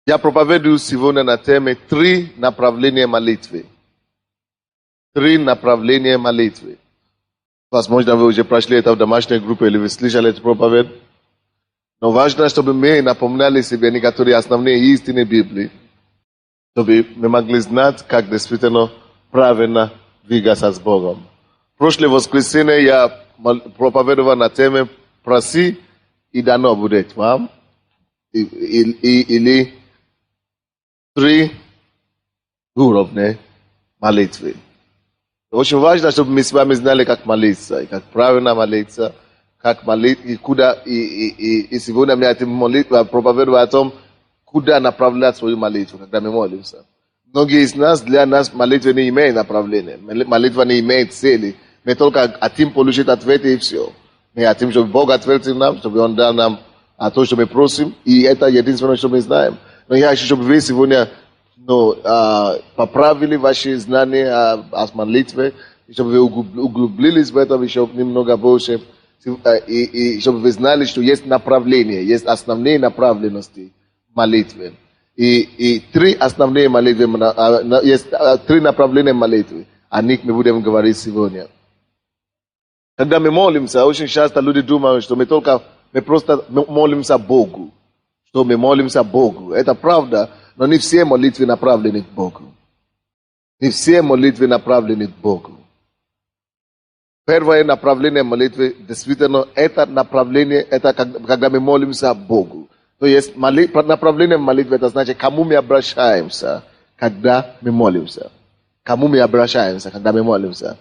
Я проповедую сегодня на теме «Три направления молитвы». Три направления молитвы. Возможно, вы уже прошли это в домашней группе или вы слышали эту проповедь. Но важно, чтобы мы напоминали себе некоторые основные истины Библии, чтобы мы могли знать, как действительно правильно двигаться с Богом. В прошлое воскресенье я проповедовал на теме «Проси, и дано будет вам». Или три уровня молитвы. Очень важно, чтобы мы с вами знали, как молиться, и как правильно молиться, как молиться, и куда, и сегодня мы хотим проповедовать о том, куда направлять свою молитву, когда мы молимся. Многие из нас, для нас молитва не имеет направления, молитва не имеет цели. Мы только хотим получить ответы и все. Мы хотим, чтобы Бог ответил нам, чтобы Он дал нам то, что мы просим, и это единственное, что мы знаем. Но я хочу, чтобы вы сегодня поправили ваши знания о молитве, чтобы вы углубились в этом еще немного больше, и чтобы вы знали, что есть направления, есть основные направленности молитвы. И три основные молитвы, есть три направления молитвы. О них мы будем говорить сегодня. Когда мы молимся, очень часто люди думают, что мы просто молимся Богу. Что мы молимся Богу. Это правда, но не все молитвы направлены к Богу. Не все молитвы направлены к Богу. Первое направление молитвы, действительно, это направление, это когда мы молимся Богу. То есть направление молитвы, это значит, кому мы обращаемся, когда мы молимся. Кому мы обращаемся, когда мы молимся.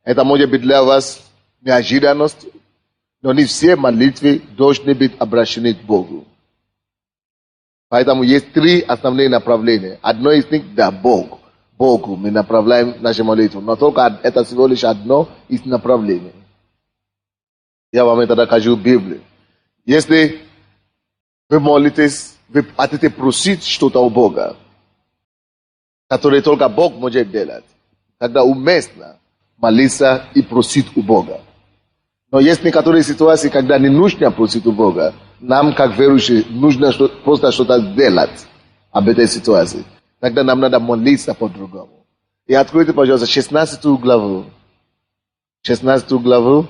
Это может быть для вас неожиданность, но не все молитвы должны быть обращены к Богу. Поэтому есть три основные направления. Одно из них – да, Бог. Богу мы направляем наши молитвы. Но только это всего лишь одно из направлений. Я вам это докажу в Библии. Если вы молитесь, вы хотите просить что-то у Бога, которое только Бог может делать, тогда уместно молиться и просить у Бога. Но есть некоторые ситуации, когда не нужно просить у Бога. Нам, как верующие, нужно просто что-то сделать об этой ситуации. Тогда нам надо молиться по-другому. И откройте, пожалуйста, 16 главу. 16 главу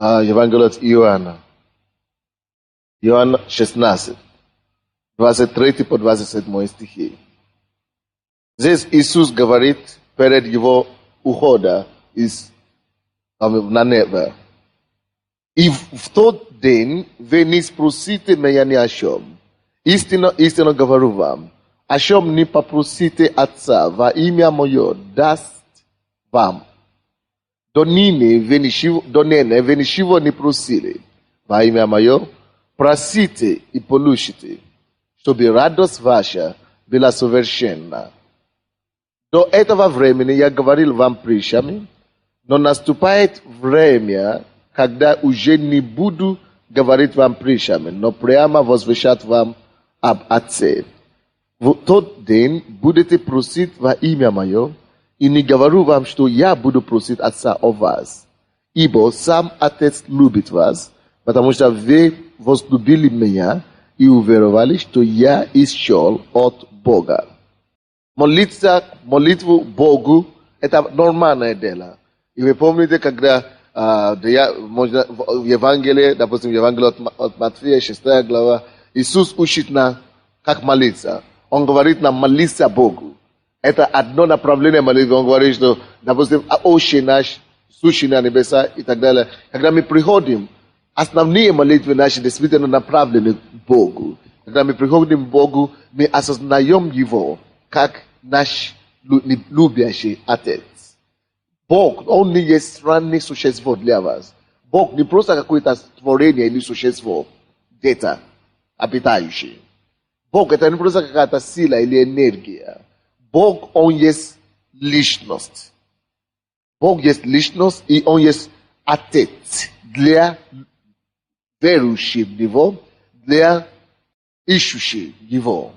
Евангелия от Иоанна. Иоанна 16. 23 по 27 стихи. Здесь Иисус говорит перед его уходом на небо. И в тот день вы не спросите меня ни о чем. Истинно говорю вам, о чем не попросите Отца во имя Мое, даст вам. До ныне вы ничего не просили во имя Мое, просите и получите, чтобы радость ваша была совершенна. До этого времени я говорил вам притчами, но наступает время, когда уже не буду говорить вам притчами, но прямо возвещать вам об Отце. В тот день будете просить во имя Мое, и не говорю вам, что я буду просить Отца о вас. Ибо сам Отец любит вас, потому что вы возлюбили Меня и уверовали, что я исшел от Бога. Молитву Богу – это нормальное дело. И вы помните, когда в Евангелии, допустим, Евангелие от Матфея, 6 глава, Иисус учит нас, как молиться. Он говорит нам молиться Богу. Это одно направление молитвы. Он говорит, что, допустим, «Отче наш, сущий на небеса» и так далее. Когда мы приходим, основные молитвы наши действительно направлены к Богу. Когда мы приходим к Богу, мы осознаем Его как наш любящий Отец. Бог, Он не есть странное существо для вас. Бог не просто какое-то творение или существо, где-то обитающее. Бог это не просто какая-то сила или энергия. Бог, Он есть личность. Бог есть личность, и Он есть Отец для верующих в Него, для ищущих Его.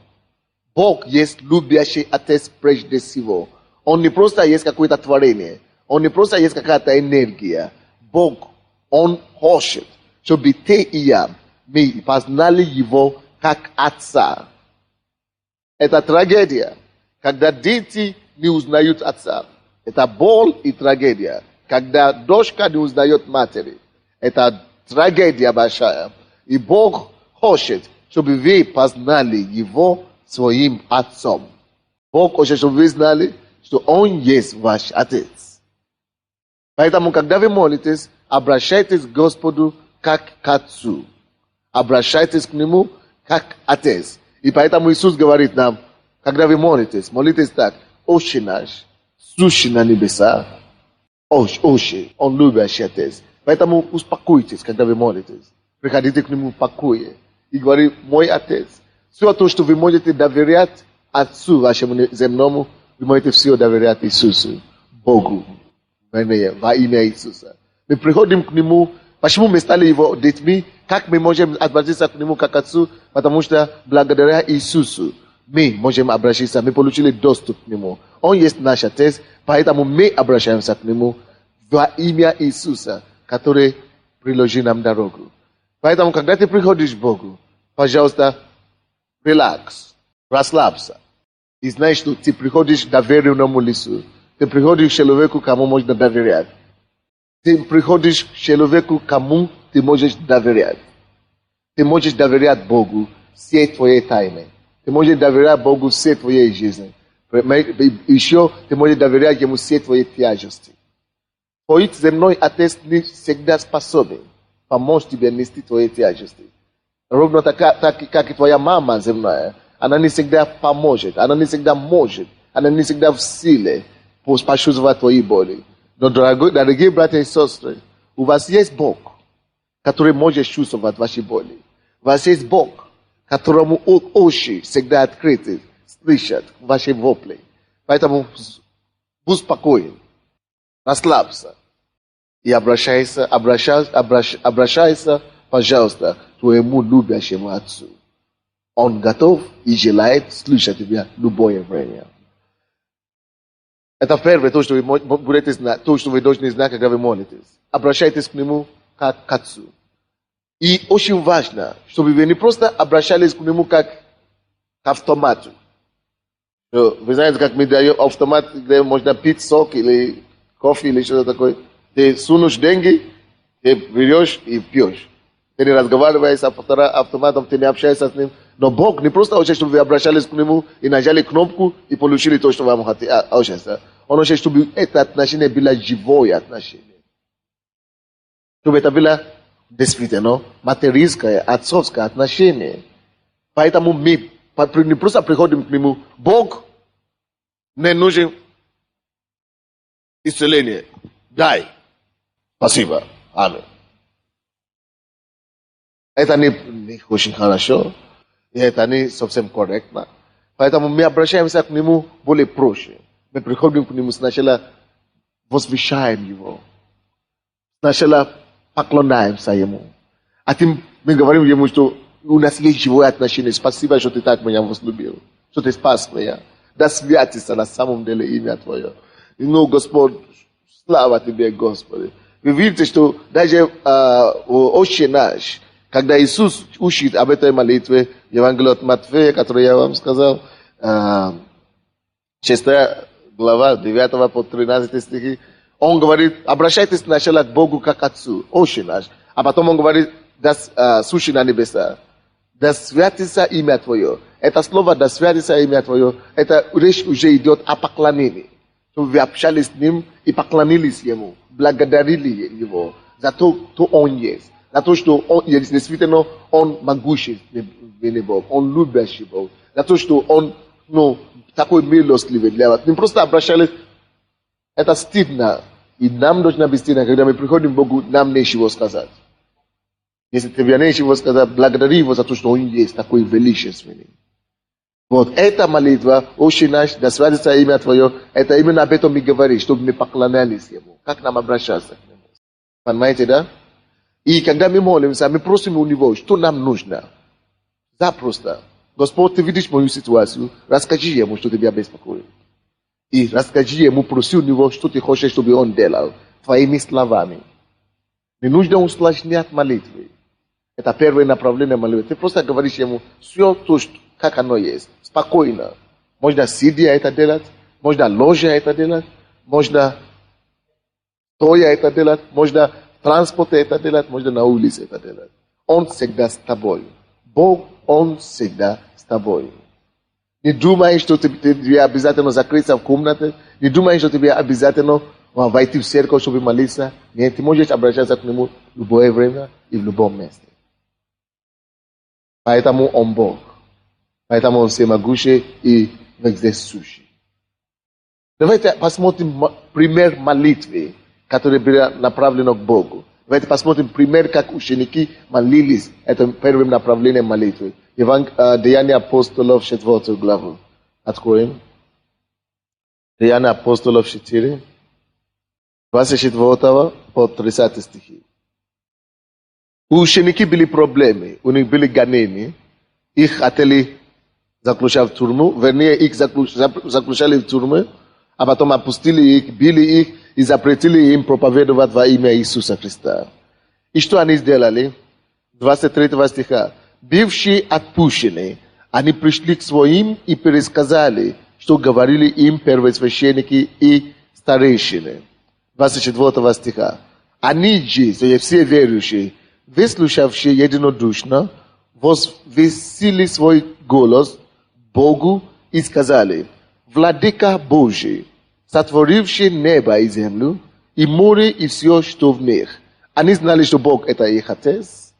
Бог есть любящий Отец прежде всего. Он не просто есть какое-то творение. Он не просто есть какая-то энергия. Бог, Он хочет, чтобы ты и я, мы познали Его как Отца. Это трагедия, когда дети не узнают отца. Это боль и трагедия, когда дочка не узнает матери. Это трагедия большая. И Бог хочет, чтобы вы познали Его своим отцом. Бог хочет, чтобы вы знали, что Он есть ваш Отец. Поэтому, когда вы молитесь, обращайтесь к Господу как к Отцу. Обращайтесь к Нему как Отец. И поэтому Иисус говорит нам, когда вы молитесь, молитесь так: Отче наш, сущий на небесах, Отче, Он любящий Отец. Поэтому успокойтесь, когда вы молитесь. Приходите к Нему в покое и говорите: мой Отец. Все то, что вы можете доверять Отцу вашему земному, вы можете все доверять Иисусу, Богу, во имя Иисуса. Мы приходим к Нему. Почему мы стали Его детьми? Как мы можем обратиться к Нему как Отцу? Потому что благодаря Иисусу мы можем обращаться, мы получили доступ к Нему. Он есть наш Отец, поэтому мы обращаемся к Нему во имя Иисуса, который приложил нам дорогу. Поэтому, когда ты приходишь к Богу, пожалуйста, релакс, расслабься. И знаешь, что ты приходишь к доверенному лицу. Ты приходишь к человеку, кому можно доверять. Ты приходишь к человеку, кому ты можешь доверять. Ты можешь доверять Богу все твои тайны. Ты можешь доверять Богу все твоей жизни. Еще ты можешь доверять Ему все твои тяжести. Твой земной Отец не всегда способен помочь тебе нести твои тяжести. Ровно так, как и твоя мама земная. Она не всегда поможет, она не всегда может, она не всегда в силе почувствовать твои боли. Но, дорогие братья и сестры, у вас есть Бог, который может чувствовать ваши боли. У вас есть Бог, которому уши всегда открыты, слышат ваши вопли. Поэтому будь спокоен, расслабься и обращайся, пожалуйста, к твоему любящему Отцу. Он готов и желает слышать тебя в любое время. Это первое, то, что вы будете знать, то, что вы должны знать, когда вы молитесь. Обращайтесь к Нему как к Отцу. И очень важно, чтобы вы не просто обращались к Нему как к автомату. Вы знаете, как мы даем автомат, где можно пить сок или кофе или что-то такое. Ты сунешь деньги, ты берешь и пьешь. Ты не разговариваешь с автоматом, ты не общаешься с ним. Но Бог не просто хочет, чтобы вы обращались к Нему и нажали кнопку и получили то, что вам хочется. Он хочет, чтобы это отношение было живое отношение. Чтобы это было действительно материнское, отцовское отношение. Поэтому мы не просто приходим к Нему. Бог не нужен исцеление. Дай. Спасибо. Аминь. Это не очень хорошо. И это не совсем корректно. Поэтому мы обращаемся к Нему более проще. Мы приходим к Нему, сначала возвещаем Его. Сначала поклоняемся Ему. А тем мы говорим Ему, что у нас есть живое отношение. Спасибо, что Ты так меня возлюбил. Что Ты спас меня. Да святится на самом деле имя Твое. И ну, Господь, слава Тебе, Господи. Вы видите, что даже Отче наш, когда Иисус учит об этой молитве, Евангелие от Матфея, которое я вам сказал, 6 глава, 9 по 13 стихи, он говорит: обращайтесь сначала к Богу как к Отцу, Отче наш. А потом он говорит: да сущий на небесах, да святится имя Твое. Это слово «да святится имя Твое», это речь уже идет о поклонении. Чтобы вы общались с Ним и поклонились Ему, благодарили Его за то, что Он есть. За то, что Он действительно Он могущественный Бог, Он любящий Бог. За то, что Он такой милостливый для вас. Не просто обращались. Это стыдно. И нам должно быть стыдно, когда мы приходим к Богу, нам нечего сказать. Если тебе нечего сказать, благодари Его за то, что Он есть такой величественный. Вот эта молитва, Отче наш, да святится имя Твое, это именно об этом мы говорим, чтобы мы поклонялись Ему. Как нам обращаться к Нему? Понимаете, да? И когда мы молимся, мы просим у Него, что нам нужно. Запросто. Господь, Ты видишь мою ситуацию, расскажи Ему, что Тебя беспокоит. И расскажи Ему, проси у Него, что Ты хочешь, чтобы Он делал, Твоими словами. Не нужно усложнять молитвы. Это первое направление молитвы. Ты просто говоришь Ему все то, как оно есть. спокойно. Можно сидя это делать, можно ложа это делать, можно стоя это делать, можно в транспорте это делать, можно на улице это делать. Он всегда с тобой. Бог, Он всегда с тобой. Не думай, что тебе обязательно закрыться в комнате, не думай, что тебе обязательно войти в церковь, чтобы молиться. Нет, ты можешь обращаться к Нему в любое время и в любом месте. Поэтому Он Бог. Поэтому Он всемогущий и вездесущий. Давайте посмотрим пример молитвы, который был направлен к Богу. Давайте посмотрим пример, как ученики молились. Это первым направлением молитвы. Деяния апостолов 4 главу. Откроем. Деяния апостолов 4. 24 по 30 стихи. У ученики были проблемы, у них были гонения. Их хотели заключать в тюрьму, вернее, их заключали в тюрьму, а потом опустили их, били их и запретили им проповедовать во имя Иисуса Христа. И что они сделали? 23 стиха. Бывшие отпущенные, они пришли к своим и пересказали, что говорили им первосвященники и старейшины. 24 стиха. Они же, то есть все верующие, выслушавшие единодушно, возвысили свой голос Богу и сказали: Владыка Божий, сотворивший небо и землю, и море, и все, что в них. Они знали, что Бог — это их Отец.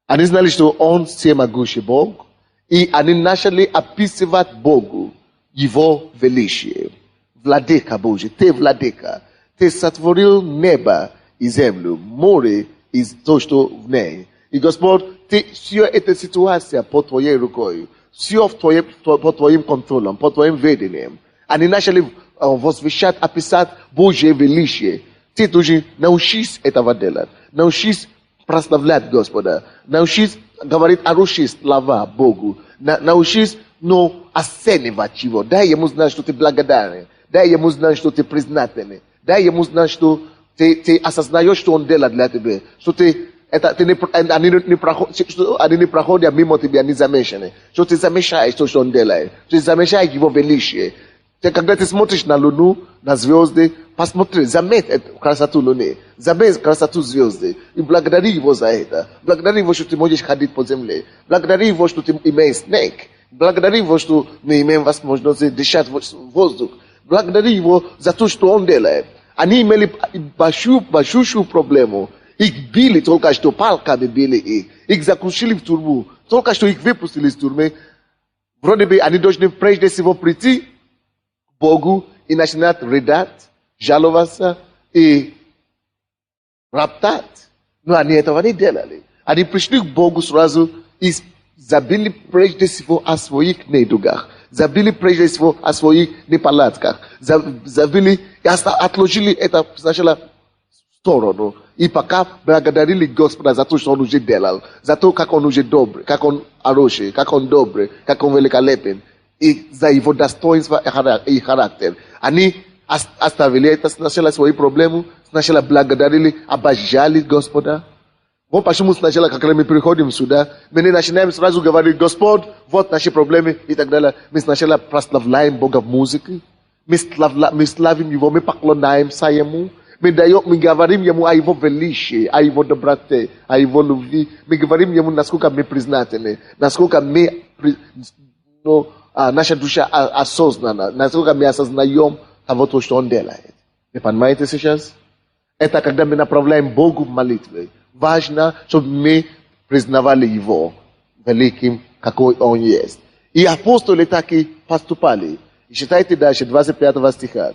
Они знали, что Он всемогущий Бог. И они начали описывать Богу Его величие. Владыка Божий, Ты владыка. Ты сотворил небо и землю, море и то, что в ней. И Господь, все эта ситуация под Твоей рукой. Все под Твоим контролем, под Твоим ведением. Они начали возвещать, описать Божье величие. Ты должен научись этого делать. Научись прославлять Господа. Научись говорить хорошие слова Богу. Научись, оценивать Его. Дай Ему знать, что ты благодарен. Дай Ему знать, что ты признательный. Дай Ему знать, что ты осознаешь, что Он делает для тебя. Что они не проходят мимо тебя, они замешаны. Что ты замешаешь то, что Он делает. Что ты замешаешь Его величие. Когда ты смотришь на Луну, на звезды, посмотри, заметь красоту Луны, заметь красоту звезды. И благодари Его за это. Благодари Его, что ты можешь ходить по земле. Благодари Его, что ты имеешь снег. Благодари Его, что мы имеем возможность дышать воздух. Благодари Его за то, что Он делает. Они имели большую проблему. Их били только что, палками били их. Их заключили в тюрьму. Только что их выпустили из тюрьмы. Вроде бы они должны прежде всего прийти к Богу и начинать рыдать, жаловаться и роптать. Но они этого не делали. Они пришли к Богу сразу и забили прежде всего о своих недугах. Забили прежде всего о своих неполадках. Забили и отложили это сначала в сторону. И пока благодарили Господа за то, что Он уже делал. За то, как Он уже добрый, как Он хороший, как Он добрый, как Он великолепен. И за Его достоинство и характер. Они оставили это сначала свои проблемы, сначала благодарили, обожали Господа. Вот почему сначала, когда мы приходим сюда, мы не начинаем сразу говорить: Господь, вот наши проблемы и так далее. Мы сначала прославляем Бога в музыке, мы славим Его, мы поклоняемся Ему, мы говорим Ему о Его величии, о Его доброте, о Его любви. Мы говорим Ему, насколько мы признательны, насколько наша душа осознана, насколько мы осознаем того, что Он делает. Вы понимаете сейчас? Это когда мы направляем Богу в молитве. Важно, чтобы мы признавали Его великим, какой Он есть. И апостолы так и поступали. И читайте дальше, 25 стиха.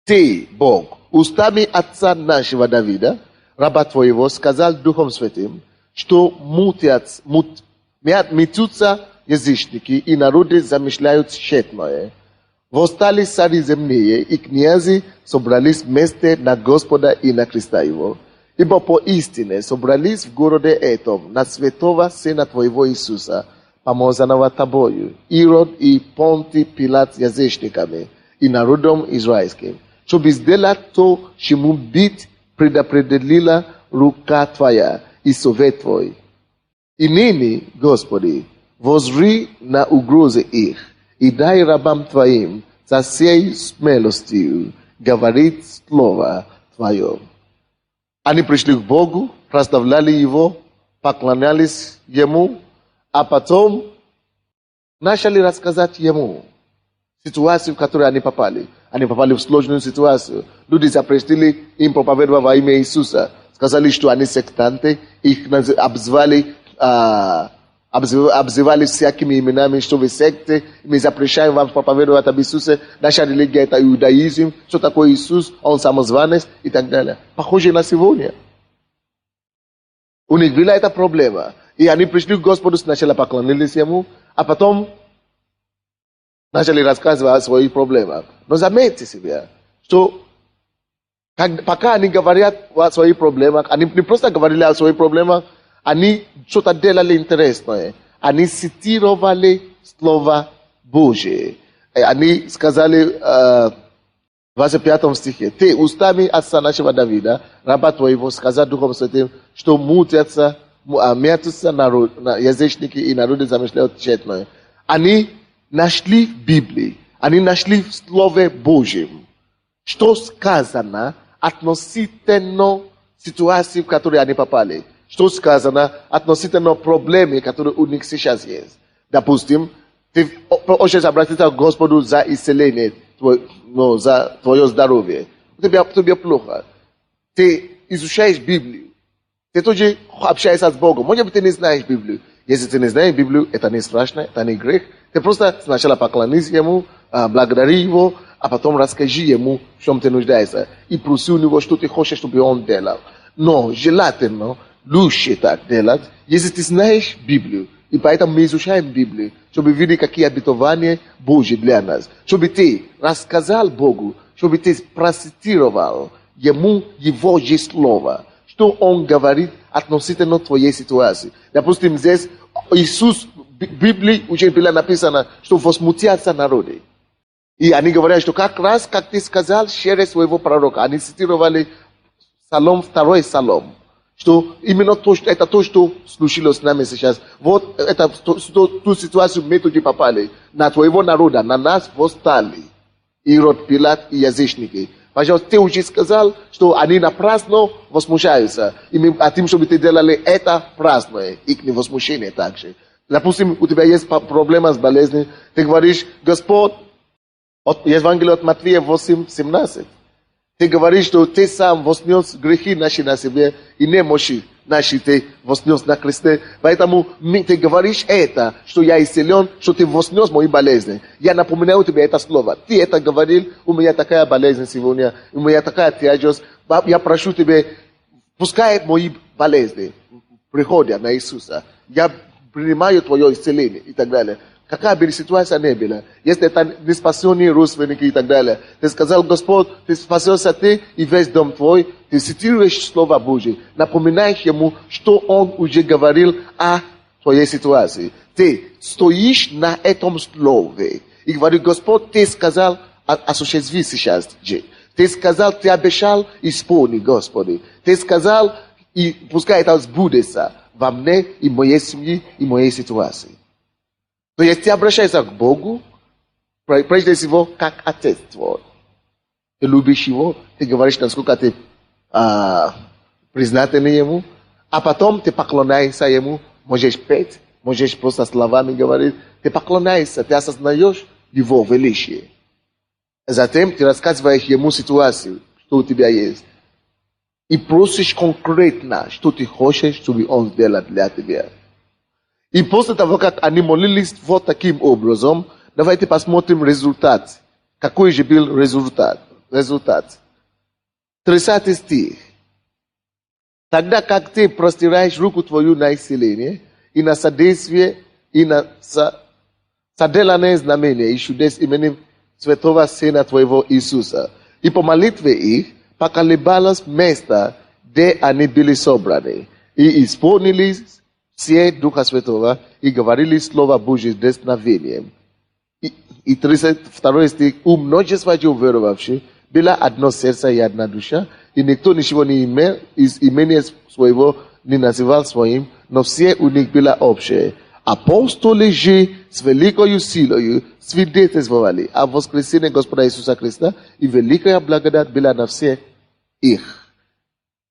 Ты, Бог, устами отца нашего Давида, раба Твоего, сказал Духом Святым, что метутся язычники, и народы замышляют тщетное. Восстали цари земные, и князы собрались вместе на Господа и на Христа Его. Ибо поистине собрались в городе этом на святого Сына Твоего Иисуса, помазанного Тобою, Ирод и Понтий Пилат язычниками и народом израильским, чтобы сделать то, чему быть предопределила рука Твоя и совет Твой. И ныне, Господи, возри на угрозы их, и дай рабам твоим за сей смелостью говорить слово твое. Они пришли к Богу, прославляли Его, поклонялись Ему, а потом начали рассказать Ему ситуацию, в которую они попали. Они попали в сложную ситуацию. Люди запретили им проповедовать во имя Иисуса. Сказали, что они сектанты, их обзывали всякими именами, что вы секты, мы запрещаем вам проповедовать об Иисусе, наша религия это иудаизм, что такое Иисус, он самозванец и так далее. Похоже на сегодня. У них была эта проблема. И они пришли к Господу, сначала поклонились Ему, а потом начали рассказывать о своих проблемах. Но заметьте себе, что пока они говорят о своих проблемах, они не просто говорили о своих проблемах, они что-то делали интересное. Они цитировали Слово Божие. Они сказали в 25 стихе: «Ты устами отца нашего Давида, раба твоего, сказал Духом Святым, что мутятся язычники и народы замышляют тщетное». Они нашли в Библии, они нашли в Слове Божьем, что сказано относительно ситуации, в которой они попали. Что сказано относительно проблемы, которые у них сейчас есть. Допустим, ты хочешь обратиться к Господу за исцеление, за твое здоровье. Тебе плохо. Ты изучаешь Библию. Ты тоже общаешься с Богом. Может быть, ты не знаешь Библию. Если ты не знаешь Библию, это не страшно, это не грех. Ты просто сначала поклонись Ему, благодари Его, а потом расскажи Ему, в чем ты нуждаешься. И проси у Него, что ты хочешь, чтобы Он делал. Но желательно лучше так делать, если ты знаешь Библию. И поэтому мы изучаем Библию, чтобы видеть, какие обетования Божьи для нас. Чтобы ты рассказал Богу, чтобы ты процитировал Ему Его же Слово. Что Он говорит относительно твоей ситуации. Допустим, здесь Иисус, в Библии уже было написано, что возмутятся народы. И они говорят, что как раз, как ты сказал, через своего пророка. Они цитировали Псалом, 2 Псалом. Что именно это то, что случилось с нами сейчас. Вот это ту ситуацию мы туда попали. На твоего народа, на нас восстали Ирод, Пилат и язычники. Пожалуйста, ты уже сказал, что они напрасно возмущаются. И мы хотим, чтобы ты делали это праздное. Их не возмущение также. Допустим, у тебя есть проблема с болезнью. Ты говоришь: Господь, Евангелие от Матфея 8:17. Ты говоришь, что ты сам вознес грехи наши на себе, и немощи наши ты вознес на кресте. Поэтому ты говоришь это, что я исцелен, что ты вознес мои болезни. Я напоминаю тебе это слово. Ты это говорил: у меня такая болезнь сегодня, у меня такая тяжесть. Я прошу тебя, пускай мои болезни приходят на Иисуса. Я принимаю твое исцеление и так далее. Какая бы ситуация ни была, если это не спасенные родственники и так далее, ты сказал: Господь, ты спасешься ты и весь дом твой, ты цитируешь Слово Божие, напоминаешь Ему, что Он уже говорил о твоей ситуации. Ты стоишь на этом слове и говоришь: Господь, ты сказал, осуществи сейчас. Ты сказал, ты обещал, исполни, Господи. Ты сказал, и пускай это сбудется во мне и моей семье и моей ситуации. То есть ты обращаешься к Богу, прежде всего, как Отец твой. Ты любишь Его, ты говоришь, насколько ты признателен Ему, а потом ты поклоняешься Ему, можешь петь, можешь просто словами говорить, ты поклоняешься, ты осознаешь Его величие. Затем ты рассказываешь Ему ситуацию, что у тебя есть, и просишь конкретно, что ты хочешь, чтобы Он сделал для тебя. И после того, как они молились вот таким образом, давайте посмотрим результат. Какой же был результат? 30 стих. Тогда как ты простираешь руку твою на исцеление, и на содействие, и на соделанное знамение, и чудес именем Святого Сына твоего Иисуса. И по молитве их поколебалось место, где они были собраны, и исполнились все Духа Святого и говорили Слово Божие с дерзновением. И 32 стих. У множества же уверовавших было одно сердце и одна душа, и никто ничего не имел из имения своего не называл своим, но все у них было общее. Апостоли же с великою силою свидетельствовали о воскресении Господа Иисуса Христа, и великая благодать была на всех их.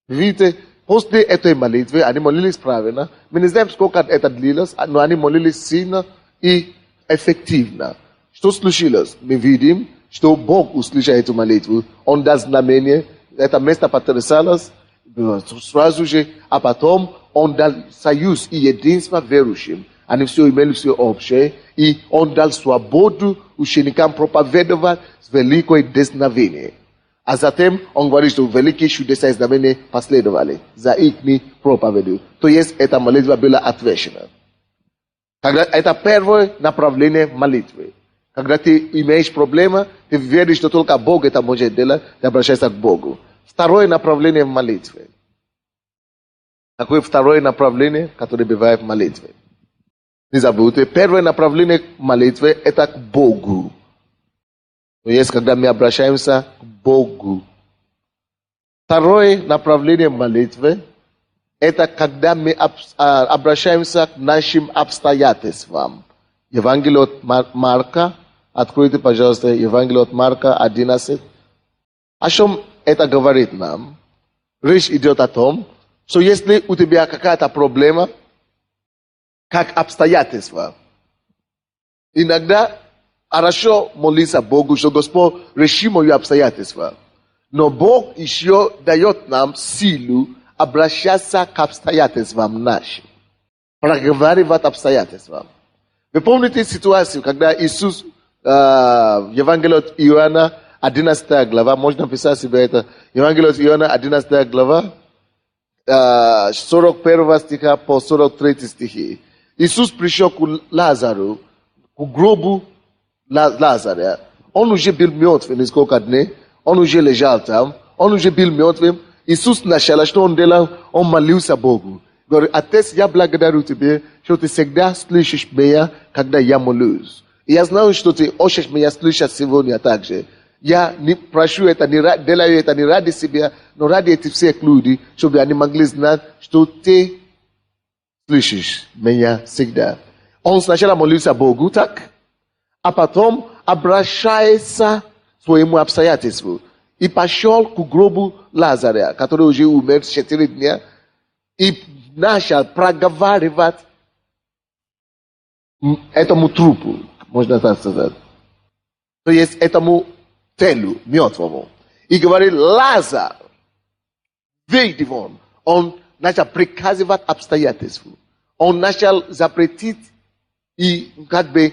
Видите, после этой молитвы они молились правильно. Мы не знаем, сколько это длилось, но они молились сильно и эффективно. Что случилось? Мы видим, что Бог услышал эту молитву. Он дал знамение, это место потрясалось сразу же, а потом Он дал союз и единство верующим. Они все имели все общее, и Он дал свободу ученикам проповедовать с великой дерзновением. А затем Он говорит, что великие чудеса и знамения последовали за их проповедью. То есть эта молитва была отвечена. Это первое направление молитвы. Когда ты имеешь проблемы, ты веришь, что только Бог это может делать, ты обращаешься к Богу. Второе направление в молитве. Какое второе направление, которое бывает в молитве? Не забудьте, первое направление молитвы – это к Богу. То есть, когда мы обращаемся к Богу. Второе направление молитвы – это когда мы обращаемся к нашим обстоятельствам. Евангелие от Марка. Откройте, пожалуйста, Евангелие от Марка 11. О чем это говорит нам? Речь идет о том, что если у тебя какая-то проблема, как обстоятельства, иногда хорошо молиться Богу, что Господь реши мои обстоятельства. Но Бог еще дает нам силу обращаться к обстоятельствам нашим. Проговаривать обстоятельства. Вы помните ситуацию, когда Иисус в Евангелии от Иоанна, 11 глава, можно писать себе это, Евангелие от Иоанна, 11 глава, 41 стиха по 43 стихи. Иисус пришел к Лазару, к гробу Лазаря. Он уже был мертвый несколько дней, он уже лежал там, он уже был мертвым. Иисус сначала, что он делал? Он молился Богу. Говорит, Отец, я благодарю Тебя, что Ты всегда слышишь меня, когда я молюсь. И я знаю, что Ты хочешь меня слышать сегодня также. Я не прошу это, не делаю это не ради себя, но ради этих всех людей, чтобы они могли знать, что Ты слышишь меня всегда. Он сначала молился Богу, так? А потом обращается к своему обстоятельству. И пошел к гробу Лазаря, который уже умер 4 дня, и начал проговаривать этому трупу, можно так сказать. То есть этому телу мертвому. И говорит, Лазар, выйди вон. Он начал приказывать обстоятельства. Он начал запретить и как бы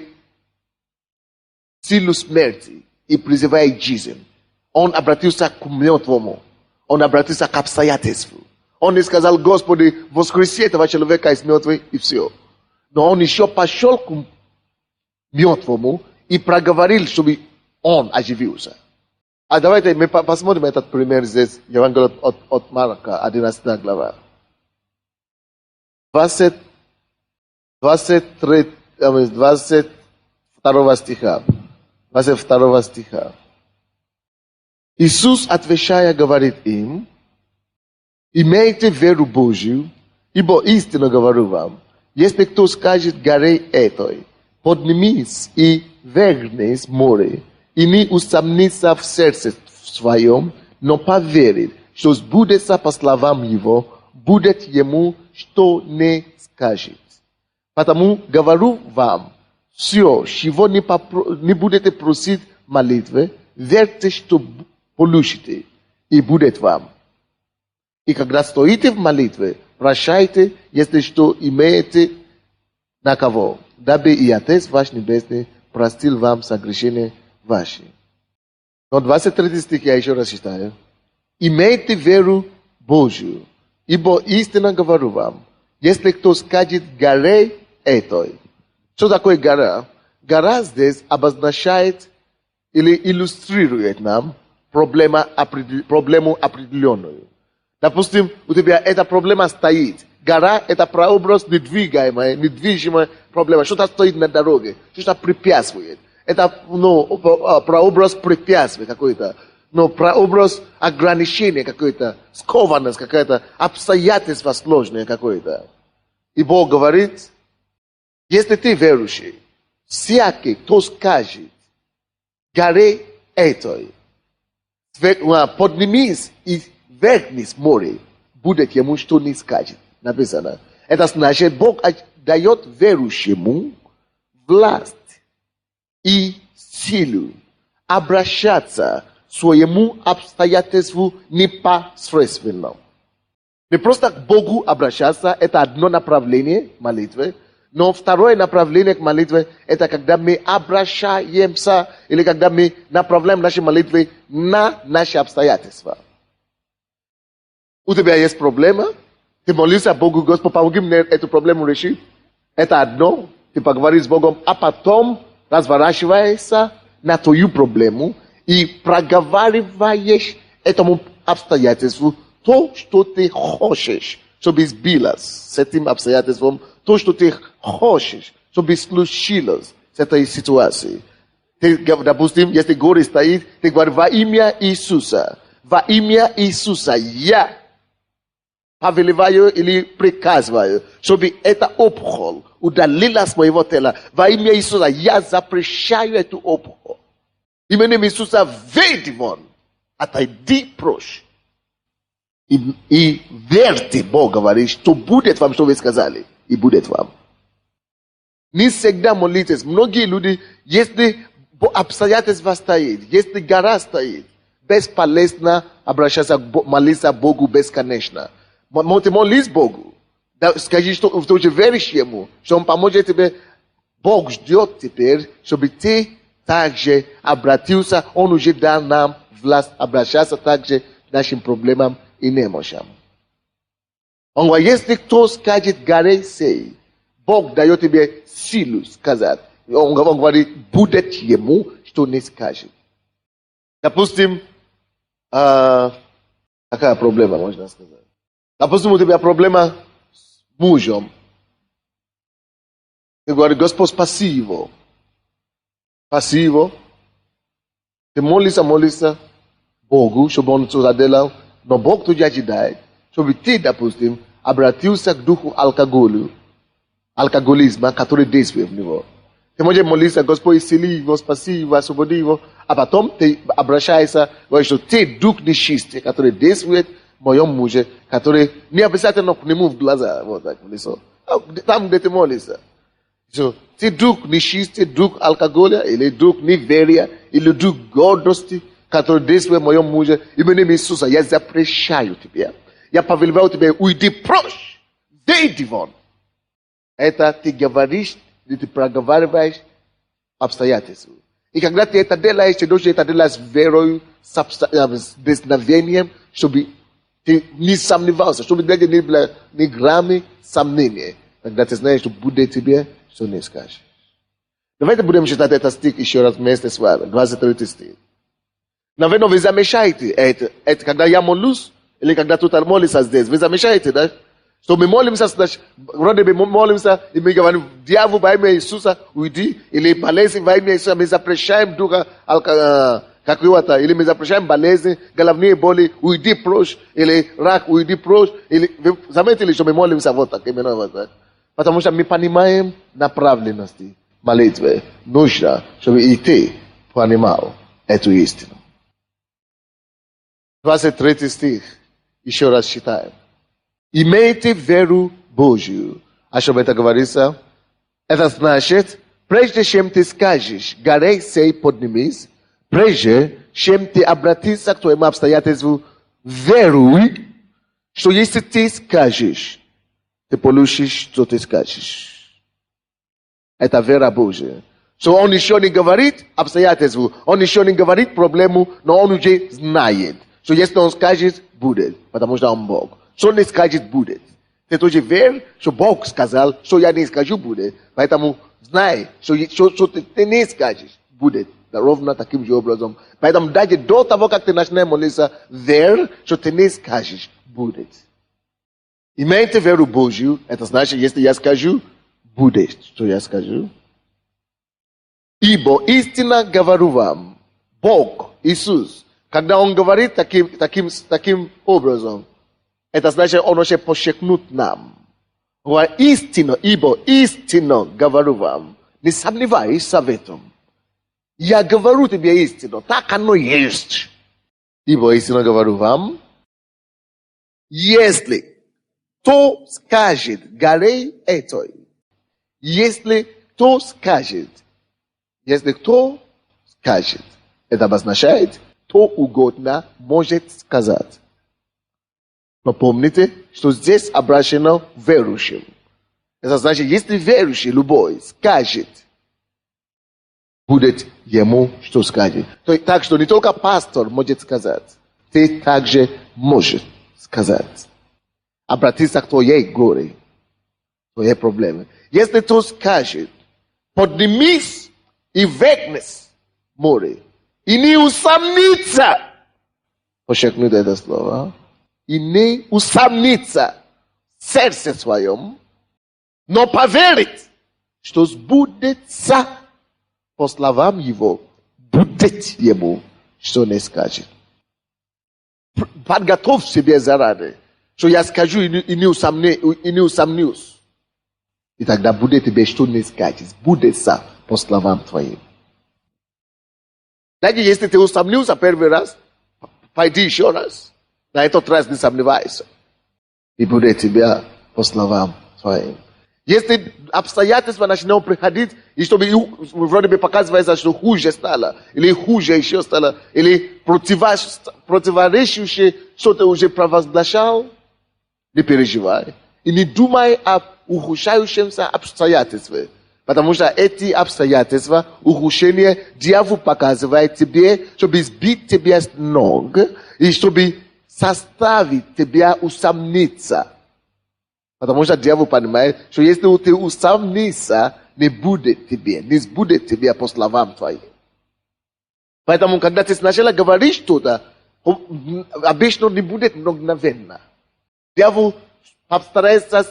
силу смерти и призывает жизнь. Он обратился к мертвому. Он обратился к обстоятельству. Он не сказал, Господи, воскреси этого человека из мертвых, и все. Но он еще пошел к мертвому и проговорил, чтобы он оживился. А давайте мы посмотрим этот пример здесь, Евангелие от Марка, 11 глава. 22 стиха. 22 стиха. Иисус, отвечая, говорит им, имейте веру Божию, ибо истинно говорю вам, если кто скажет горе этой, поднимись и вернись в море, и не усомнится в сердце своем, но поверит, что сбудется по словам его, будет ему, что не скажет. Потому говорю вам, все, чего не будете просить молитвы, верьте, что получите, и будет вам. И когда стоите в молитве, прощайте, если что имеете на кого, дабы и Отец ваш Небесный простил вам согрешения ваши. Но 23 стих я еще раз читаю. Имейте веру Божию, ибо истинно говорю вам, если кто скажет горе этой. Что такое гора? Гора здесь обозначает или иллюстрирует нам проблему определенную. Допустим, у тебя эта проблема стоит. Гора – это прообраз недвигаемая, недвижимая проблема. Что-то стоит на дороге, что-то препятствует. Это прообраз препятствия какой-то, прообраз ограничения какой-то, скованность какая-то, обстоятельства сложные какое-то. И Бог говорит, Если ты верующий, всякий, кто скажет, горе этой, поднимись и вернись море, будет ему что не скажет. Написано. Это значит, Бог дает верующему власть и силу обращаться к своему обстоятельству непосредственно. Не просто к Богу обращаться, это одно направление молитвы, но второе направление к молитве, это когда мы обращаемся, или когда мы направляем наши молитвы на наши обстоятельства. У тебя есть проблема, ты молишься Богу, Господь, помоги мне эту проблему решить. Это одно, ты поговоришь с Богом, а потом разворачиваешься на твою проблему и проговариваешь этому обстоятельству то, что ты хочешь, чтобы сбилось с этим обстоятельством, то, что ты хочешь, чтобы случилось с этой ситуацией. Ты, допустим, если горе стоит, ты говоришь, во имя Иисуса, я повелеваю или приказываю, чтобы эта опухоль удалилась с моего тела. Во имя Иисуса я запрещаю эту опухоль. Именем Иисуса выйди вон, отойди прочь. И верьте, Бог говорит, что будет вам, что вы сказали, и будет вам. Не всегда молитесь. Многие люди, если обстоятельства стоит, если гора стоит, бесполезно обращаться, молиться Богу бесконечно. Ты молись Богу. Скажи, что ты веришь Ему, что Он поможет тебе. Бог ждет теперь, чтобы ты также обратился. Он уже дал нам власть обращаться также к нашим проблемам и немощам. Он говорит, если кто скажет горе сей, Бог дает тебе силу сказать. Он говорит, будет ему, что не скажет. Допустим, какая проблема, можно сказать? Допустим, у тебя проблема с мужем. Ты говоришь, Господь, спаси его. Спаси его. Ты молишься Богу, чтобы он что-то сделал. Но Бог тебя ожидает, чтобы ты, допустим, обратился к духу алкоголизма, который действует в него. Ты можешь молиться, Господь, исцели его, спаси его, освободи его, а потом ты обращаешься, говоришь, что ты дух нечистый, который действует в моем муже, который не обязательно к нему в глаза, вот так, лицо. Там, где ты молишься. Что ты дух нечистый, дух алкоголя, или дух неверия, или дух гордости, который действует в моем муже, именем Иисуса, я запрещаю тебе. Я повелеваю тебе, уйди прочь, выйди вон. Это ты говоришь, ты проговариваешь обстоятельства. И когда ты это делаешь, ты должен это делать с верой, с дерзновением, чтобы ты не сомневался, чтобы ты не было ни грамма сомнения. Тогда ты знаешь, что будет тебе, что не скажешь. Давайте будем читать этот стих еще раз вместе с вами. 23 стих. Наверное, вы замешаете это, когда я молюсь, или когда ты молишься здесь. Вы замешаете, да? Что мы молимся, вроде бы молимся, и мы говорим, дьявол во имя Иисуса, уйди, или болезнь во имя Иисуса, мы запрещаем духа какого-то, или мы запрещаем болезнь, головные боли, уйди прочь, или рак, уйди прочь, или, вы заметили, что мы молимся вот так, именно вот так? Потому что мы понимаем направленности молитвы. Нужно, чтобы и ты понимал эту истину. 23 стих. Еще раз читаем. Имейте веру Божью. А что это говорится? Это значит, прежде чем ты скажешь, горе сей поднимись, прежде чем ты обратишься к твоему обстоятельству, веруй, что если ты скажешь, ты получишь, что ты скажешь. Это вера Божья. Что он еще не говорит обстоятельству, он еще не говорит проблему, но он уже знает. Что если он скажет, будет, потому что он Бог. Что он не скажет, будет. Ты тоже веришь, что Бог сказал, что я не скажу, будет. Поэтому знай, что ты не скажешь, будет. Ровно таким же образом. Поэтому даже до того, как ты начинаешь молиться, верь, что ты не скажешь, будет. Имейте веру Божью, это значит, если я скажу, будет, что я скажу. Ибо истинно говорю вам, Бог, Иисус, когда Он говорит таким образом, это значит, Он уже подчеркнут нам. Истинно говорю вам, не сомневаюсь советом. Я говорю тебе истину, так оно есть. Ибо истинно говорю вам, если кто скажет горе этой, если кто скажет, это обозначает, кто угодно может сказать. Но помните, что здесь обращено верующим. Это значит, если верующий любой скажет, будет ему что сказать. Так что не только пастор может сказать, ты также можешь сказать. Обратиться к твоей горе, твоей проблеме. Если ты скажет, поднимись и векнись море, и не усомнится, подчеркните это слово, и не усомнится в сердце своем, но поверит, что сбудется по словам его, будет ему, что не скажет. Подготовь себе заранее, что я скажу и не усомнюсь. И тогда будет тебе что не скажет, сбудется по словам твоим. Даже если ты усомнился первый раз, пойди еще раз. На этот раз не сомневайся. И будет тебя по словам твоим. Если обстоятельства начнут приходить, и чтобы вроде бы показывается, что хуже стало, или хуже еще стало, или противоречившее, что ты уже провозглашал, не переживай. И не думай об ухудшающемся обстоятельстве. Потому что эти обстоятельства, ухудшение, дьявол показывает тебе, чтобы сбить тебя с ног, и чтобы заставить тебя усомниться. Потому что дьявол понимает, что если ты усомнишься, не сбудет тебе по словам твоим. Поэтому, когда ты сначала говоришь что-то, обычно не будет мгновенно. Дьявол постарается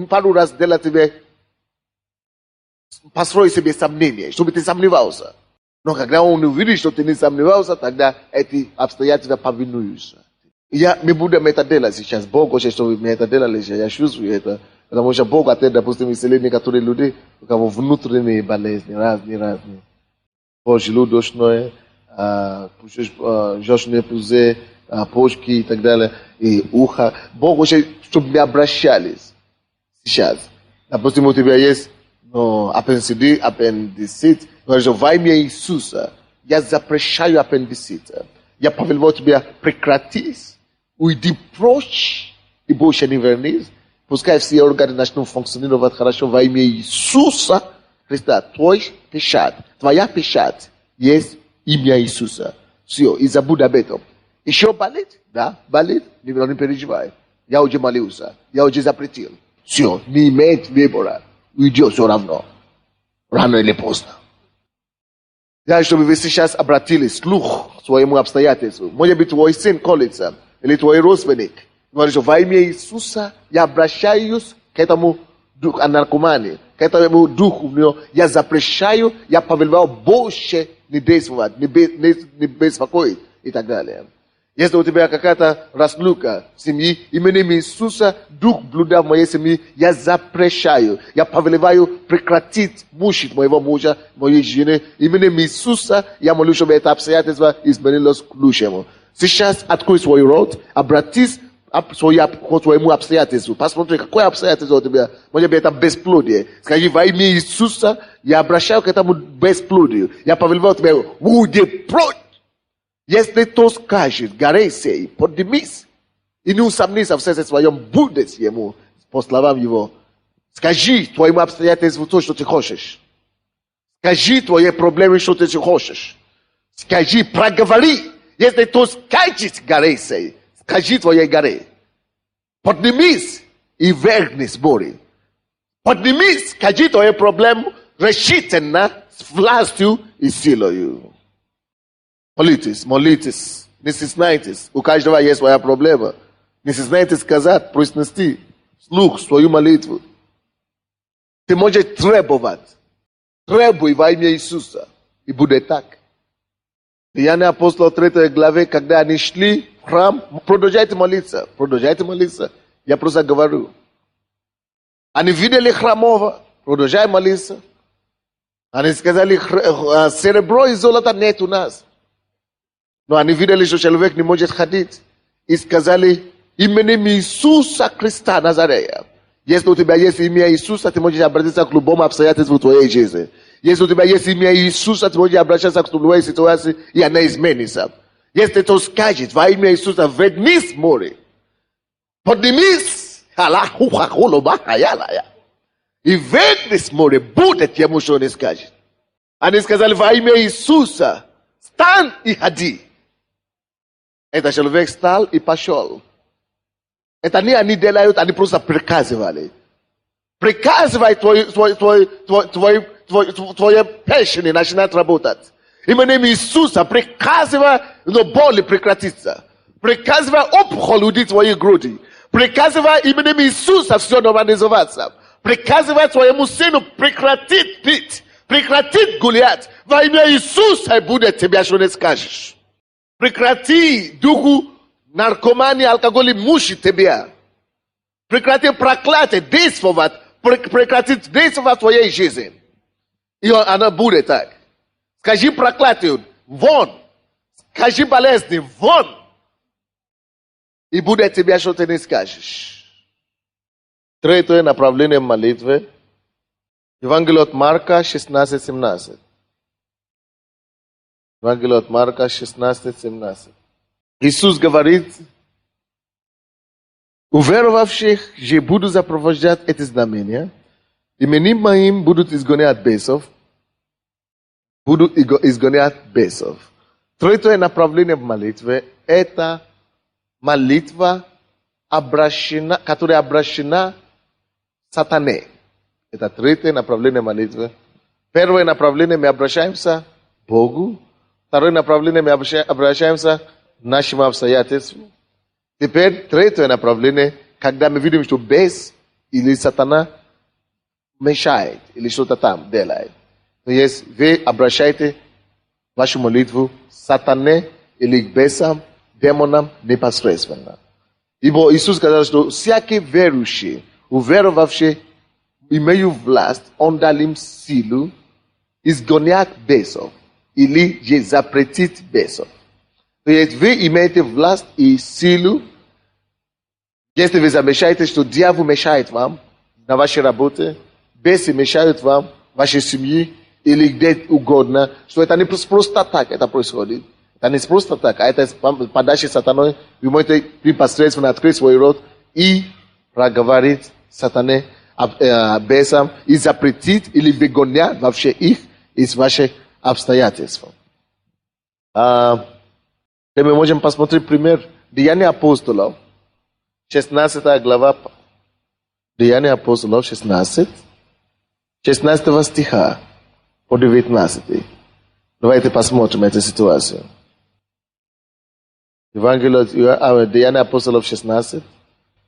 пару раз сделать тебе, построить себе сомнения, чтобы ты сомневался. Но когда он увидит, что ты не сомневался, тогда эти обстоятельства повинуются. Мы будем это делать сейчас. Бог хочет, чтобы мы это делали. Я чувствую это. Потому что Бог отец, допустим, исцелит некоторые люди, у кого внутренние болезни, разные. Желудочное, желчные пузыри, почки и так далее, и ухо. Бог хочет, чтобы мы обращались сейчас. Допустим, у тебя есть аппендицит. Во имя Иисуса я запрещаю аппендицит. Я повелеваю тебя прекратить. Уйди прочь и больше не вернись. Пускай все органы начнут функционировать хорошо во имя Иисуса Христа. Твой печать, твоя печать есть имя Иисуса. Все, и забудь об этом. Еще болит? Да, болит. Не переживай. Я уже молился. Я уже запретил. Все, не имеет выбора. Уйдет все равно. Рано или поздно. Я, чтобы вы сейчас обратили слух к своему обстоятельству. Может быть, твой сын колется, или твой родственник. Говорит, что во имя Иисуса я обращаюсь к этому духу наркомании, к этому духу. Я запрещаю, я повелеваю больше не действовать, не беспокоить и так далее. Если у тебя какая-то разлука в семье, именем Иисуса, дух блуда в моей семье, я запрещаю. Я повелеваю прекратить мучить моего мужа, моей жены. Именем Иисуса, я молю, чтобы это обстоятельство изменилось к лучшему. Сейчас открой свой рот, обратись к своему обстоятельству. Посмотри, какое обстоятельство у тебя. Может быть, это бесплодие. Скажи, во имя Иисуса, я обращаю к этому бесплодию. Я повелеваю тебе, уйди прочь. Если кто скажет, горе сей, поднимись, и не усомнись в сердце своем, будет ему, по словам его. Скажи твоему обстоятельству то, что ты хочешь. Скажи твои проблемы, что ты хочешь. Скажи, проговори. Если кто скажет, горе сей, скажи твоей горе. Поднимись и вернись море. Поднимись, скажи твои проблемы решительно, с властью и силою. Молитесь, не стесняйтесь. У каждого есть своя проблема. Не стесняйтесь сказать, произнести вслух свою молитву. Ты можешь требовать. Требуй во имя Иисуса. И будет так. Деяния апостола 3 главе, когда они шли в храм, продолжайте молиться. Я просто говорю. Они видели хромого, продолжай молиться. Они сказали, серебро и золото нет у нас. Но они видели, что человек не может ходить. И сказали, именем Иисуса Христа Назарея. Если у тебя есть имя Иисуса, ты можешь обратиться к любому обстоятельству твоей жизни. Если у тебя есть имя Иисуса, ты можешь обращаться к любой ситуации, и она изменится. Если ты скажешь во имя Иисуса, вернись море, поднимись, и вернись море, будет тем, что он скажет. Они сказали во имя Иисуса, встань и ходи. Этот человек встал и пошел. Это не они делают, они просто приказывали. Приказывай твое печень начинает работать. Именем Иисуса приказывай, но боли прекратится. Приказывай опухоль уйдет в твои груди. Приказывай именем Иисуса все нормализоваться. Приказывай твоему сыну прекратить пить, прекратить гулять. Во имя Иисуса будет тебя, что не скажешь. Прекрати духу наркомании, алкоголя, мучить тебя. Прекрати проклятие действовать, прекрати действовать в твоей жизни. И она будет так. Скажи проклятию, вон. Скажи болезни, вон. И будет тебя, что ты не скажешь. Третье направление молитвы. Евангелие от Марка 16:17. Евангелие от Марка 16:17. Иисус говорит, уверовавших же буду сопровождать эти знамения, именем моим будут изгонять бесов, будут изгонять бесов. Третье направление в молитве – это молитва, которая обращена сатане. Это третье направление молитвы. Первое направление мы обращаемся к Богу. Второе направление мы обращаемся к нашим обстоятельствам. Теперь третье направление, когда мы видим, что бес или сатана мешает, или что-то там делает. То есть вы обращаете вашу молитву сатане или к бесам, демонам непосредственно. Ибо Иисус сказал, что всякий верующий, уверовавший, имею власть, он дал им силу изгонять бесов или же запретить бесов. То есть вы имеете власть и силу, если вы замешаете, что дьявол мешает вам на вашей работе, бесы мешают вам, вашей семье или где угодно, что это не просто так это происходит. Это не просто так, а это подача сатаной. Вы можете непосредственно открыть свой рот и проговорить сатане, бесам, и запретить или выгонять вообще их из ваших обстоятельств. Мы можем посмотреть пример Деяния апостолов, 16 глава, Деяния апостолов, 16 стиха по 19. Давайте посмотрим эту ситуацию. Евангелие Деяния апостолов 16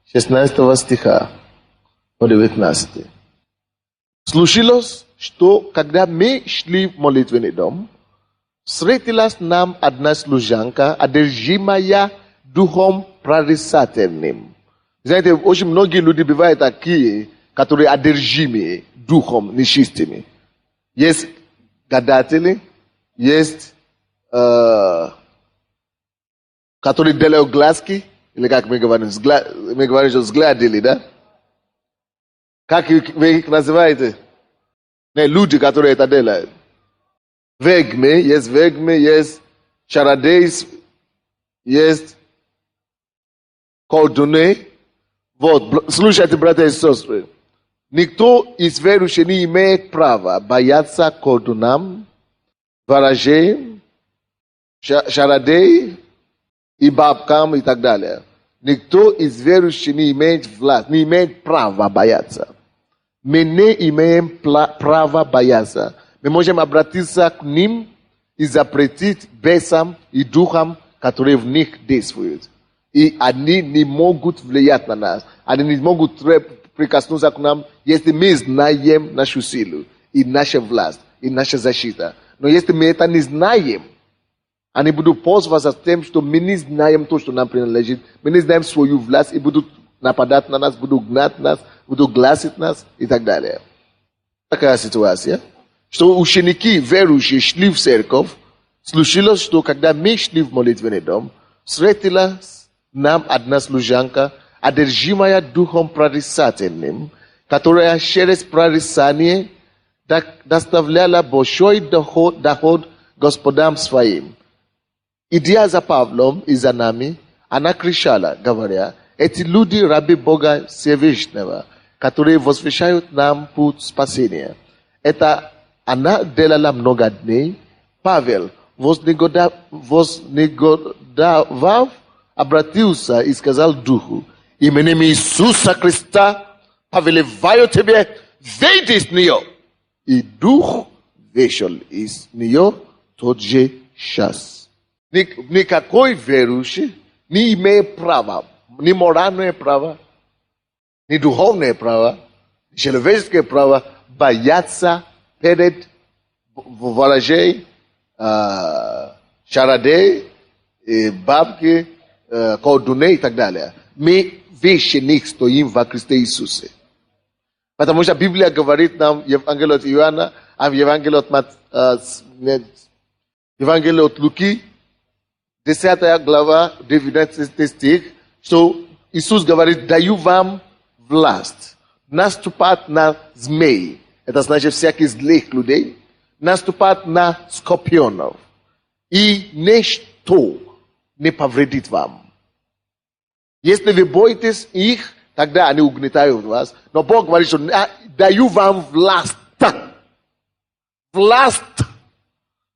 стиха по 19. Случилось, что когда мы шли в молитвенный дом, встретилась нам одна служанка, одержимая духом прорицательным. Знаете, очень многие люди бывают такие, которые одержимы духом нечистыми. Есть гадатели, есть, которые делают глазки, или как мы говорим, что сгладили, да? Как вы их называете? Люди, которые это делают. Вегмы, есть чародеи, есть колдуны. Вот, слушайте, братья и сестры. Никто из верующих не имеет права бояться колдунам, ворожеям, чародеям и бабкам и так далее. Никто из верующих не имеет власть, не имеет права бояться. Мы не имеем права бояться. Мы можем обратиться к ним и запретить бесам и духам, которые в них действуют. И они не могут влиять на нас. Они не могут прикоснуться к нам, если мы знаем нашу силу, и нашу власть, и наша защита. Но если мы это не знаем, они будут пользоваться тем, что мы не знаем то, что нам принадлежит. Мы не знаем свою власть, и будут napadat na nas, budu gnat nas, budu glasit nas i tak dalej. Taka sytuacja. Что ученики, верующие, шли в церковь, случилось, что когда мы шли в молитвенный дом, встретилась нам одна служанка, одержимая духом прорицательным, которая через прорицание доставляла большой доход господам своим. Идя за Павлом и за нами, она кричала, говоря, эти люди рабы Бога Всевышнего, которые возвещают нам путь спасения. Это она делала много дней. Павел, вознегодовав, обратился и сказал духу, именем Иисуса Христа повелеваю тебе, выйди из нее. И дух вышел из нее тот же час. Никакой верующий не имеет права, ни моральное право, ни духовное право, ни человеческое право бояться перед ворожей, шарадей, бабки, колдуней и так далее. Мы выше них стоим во Христе Иисусе. Потому что Библия говорит нам в Евангелии от Иоанна, а в Евангелии от Луки, 10 глава, 19 стих, что Иисус говорит, даю вам власть наступать на змеи. Это значит всяких злых людей, наступать на скорпионов. И ничто не повредит вам. Если вы боитесь их, тогда они угнетают вас. Но Бог говорит, что даю вам власть. Власть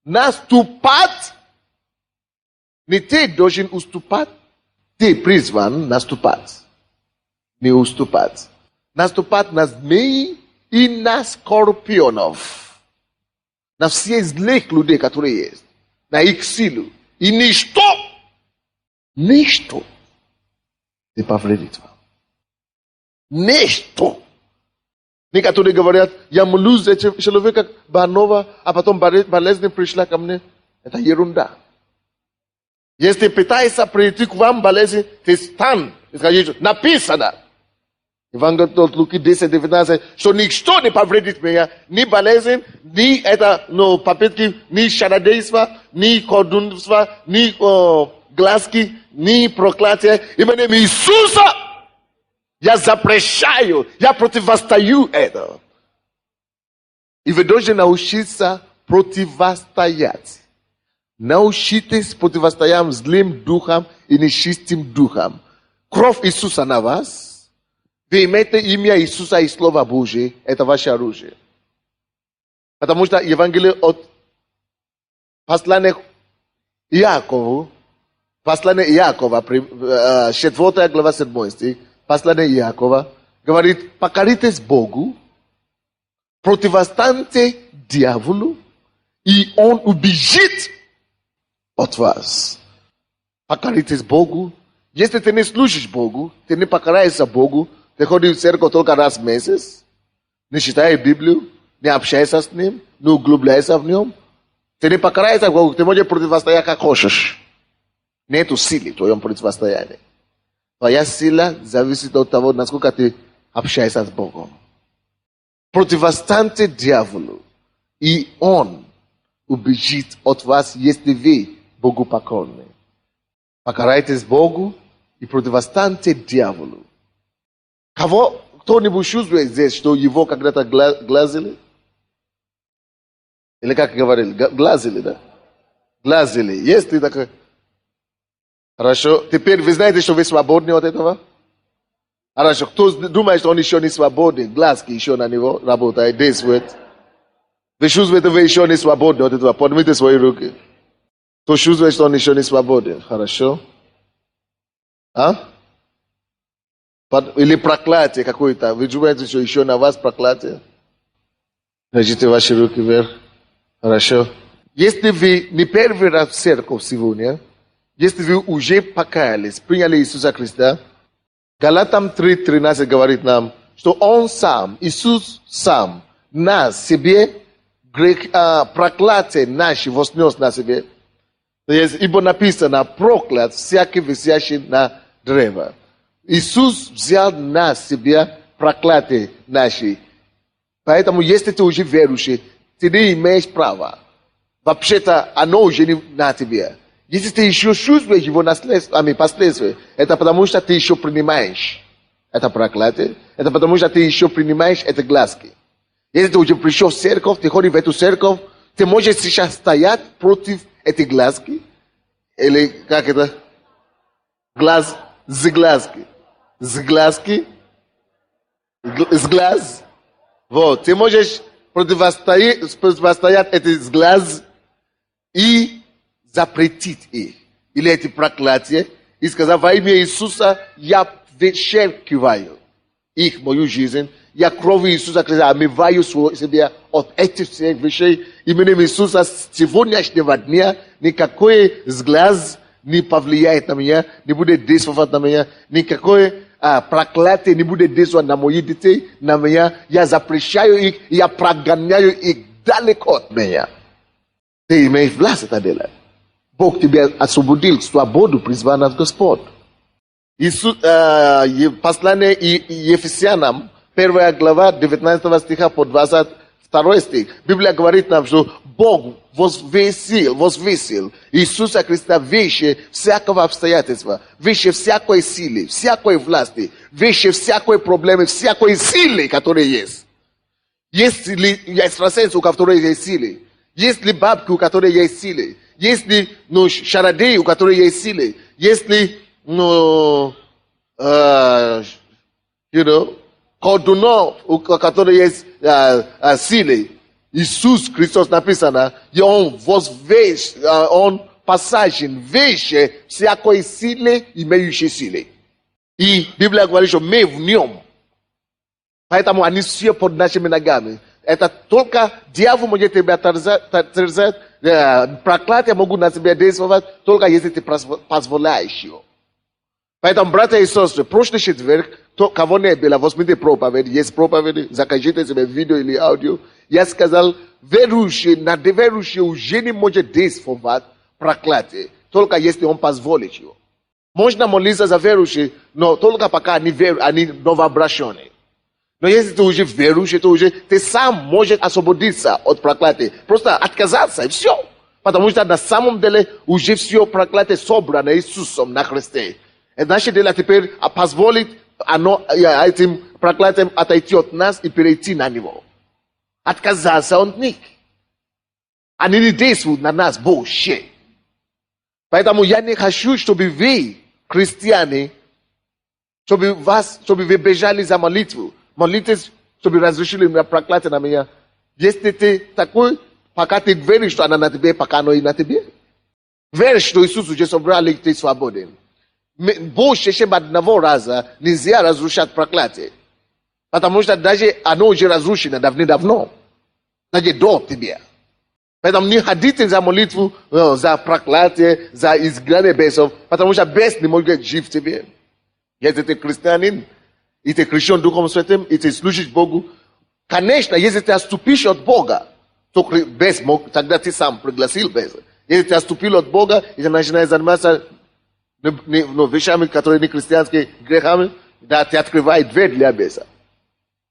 наступать. Не ты должен уступать, ты призван наступать. Не уступать. Наступать на змеи и на скорпионов. На все злых людей, которые есть. На их силу. И ничто не повредит вам. Ничто. Некоторые говорят, я молюсь за человека больного, а потом болезнь пришла ко мне. Это ерунда. Если пытаешься прийти к вам болезнь, ты стань и скажи, написано. Евангелие от Луки 10:19, что ничто не повредит меня, ни болезнь, ни это, попытки, ни шарадейство, ни колдунство, ни глазки, ни проклятие. Именем Иисуса я запрещаю, я противостою это. И вы должны научиться противостоять. Научитесь противостоять злым духам и нечистым духам. Кровь Иисуса на вас. Вы имеете имя Иисуса и Слово Божие. Это ваше оружие. Потому что Евангелие от послания Иакова, 4 глава 7 стих, послание Иакова, говорит, покоритесь Богу, противостаньте дьяволу, и он убежит от вас. Покоритесь Богу. Если ты не служишь Богу, ты не покоряешься Богу, ты ходишь в церковь только раз в месяц, не читаешь Библию, не общаешься с Ним, не углубляешься в Нем, ты не покоряешься Богу, ты можешь противостоять как хочешь. Нету силы в твоем противостоянии. Твоя сила зависит от того, насколько ты общаешься с Богом. Противостаньте дьяволу, и он убежит от вас, если вы Богу покорны. Покоряйтесь Богу и противостаньте дьяволу. Кто-нибудь чувствует здесь, что его когда-то глазили? Или как говорили? Глазили, да? Глазили. Есть ли такое? Хорошо. Теперь вы знаете, что вы свободны от этого? Хорошо. Кто думает, что он еще не свободен? Глазки еще на него работают, действуют. Вы чувствуете, что вы еще не свободны от этого? Поднимите свои руки. Кто чувствует, что он еще не свободен? Хорошо. А? Или проклятие какое-то. Вы думаете, что еще на вас проклятие? Держите ваши руки вверх. Хорошо. Если вы не первый раз в церковь сегодня, если вы уже покаялись, приняли Иисуса Христа, Галатам 3:13 говорит нам, что Он сам, Иисус сам, нас себе, проклятие наше вознес на себе. То есть, ибо написано, проклят всякий висящий на древо. Иисус взял на себя проклятие наши. Поэтому, если ты уже верующий, ты не имеешь права. Вообще-то, оно уже не на тебе. Если ты еще чувствуешь его последствия, это потому, что ты еще принимаешь это проклятие. Это потому, что ты еще принимаешь эти глазки. Если ты уже пришел в церковь, ты ходишь в эту церковь, ты можешь сейчас стоять против этой глазки. Или как это? С глазки. С глаз. Вот. Ты можешь противостоять эти глаз и запретить их. Или эти проклятия. И сказать, во имя Иисуса я вычеркиваю их, мою жизнь. Я кровью Иисуса Христа омываю себя от этих всех вещей. Именем Иисуса с сегодняшнего дня никакой взгляд не повлияет на меня, не будет действовать на меня. Никакое проклятие не будет действовать на моих детей, на меня. Я запрещаю их, я прогоняю их далеко от меня. Ты имеешь власть это делать. Бог тебя освободил, свободу призвал нас Господь. Послание Ефесянам, 1 глава, 19 стиха по 22 стих. Библия говорит нам, что Бог возвесил Иисуса Христа выше всякого обстоятельства, выше всякой силы, всякой власти, выше всякой проблемы, всякой силы, которая есть. Есть ли экстрасенсы, у которых есть силы? Есть ли бабки, у которых есть силы? Есть ли шародеи, у которых есть силы? Есть ли колдунов, у которых есть силы? Иисус Христос написано, и Он посажен выше всякой силы, имеющей силы. И Библия говорит, что мы в Нем. Поэтому они все под нашими ногами. Это только дьявол может тебя терзать, проклятия могут на тебя действовать, только если ты позволяешь его. Поэтому, братья и сестры, прошлый четверг, кого не было, возьмите проповедь, есть проповедь, закажите себе видео или аудио. Я сказал, верующий, над верующий уже не может действовать проклятие, только если он позволит его. Можно молиться за верующий, но только пока они новообращенные. Но если ты уже верующий, ты сам можешь освободиться от проклятия. Просто отказаться и все. Потому что на самом деле уже все проклятие собрано Иисусом на Христе. И наше дело теперь позволить этим проклятиям отойти от нас и перейти на него. Отказаться от них. Они не действуют на нас больше. Поэтому я не хочу, чтобы вы, христиане, чтобы вы бежали за молитву. Молитесь, чтобы разрешили меня проклятие на меня. Если ты такой, пока ты веришь, что она на тебе, пока оно и на тебе. Веришь, что Иисус уже собрал, и ты свободен. Больше, чем одного раза нельзя разрушать проклятие. Потому что даже оно уже разрушено давно. Даже до тебя. Поэтому не ходите за молитву, за проклятие, за изгнание бесов. Потому что бес не может жить в тебе. Если ты христианин, и ты крещен Духом Святым, и ты служишь Богу. Конечно, если ты отступишь от Бога, то бес мог, тогда ты сам пригласил беса. Если ты отступил от Бога, и ты начинаешь заниматься вещами, которые не христианские, грехами, да, ты открываешь дверь для беса.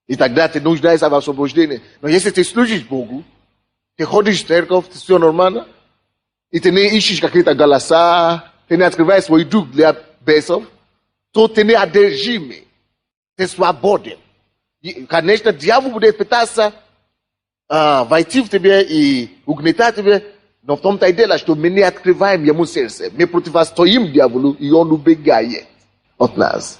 И тогда ты нуждаешься в освобождении. Но если ты служишь Богу, ты ходишь в церковь, все нормально, и ты не ищешь какие-то голоса, ты не открываешь свой дух для бесов, то ты не одержимый. Ты свободен. Конечно, дьявол будет пытаться войти в тебя и угнетать тебя, но в том-то и дело, что мы не открываем ему сердце. Мы противостоим дьяволу, и он убегает от нас.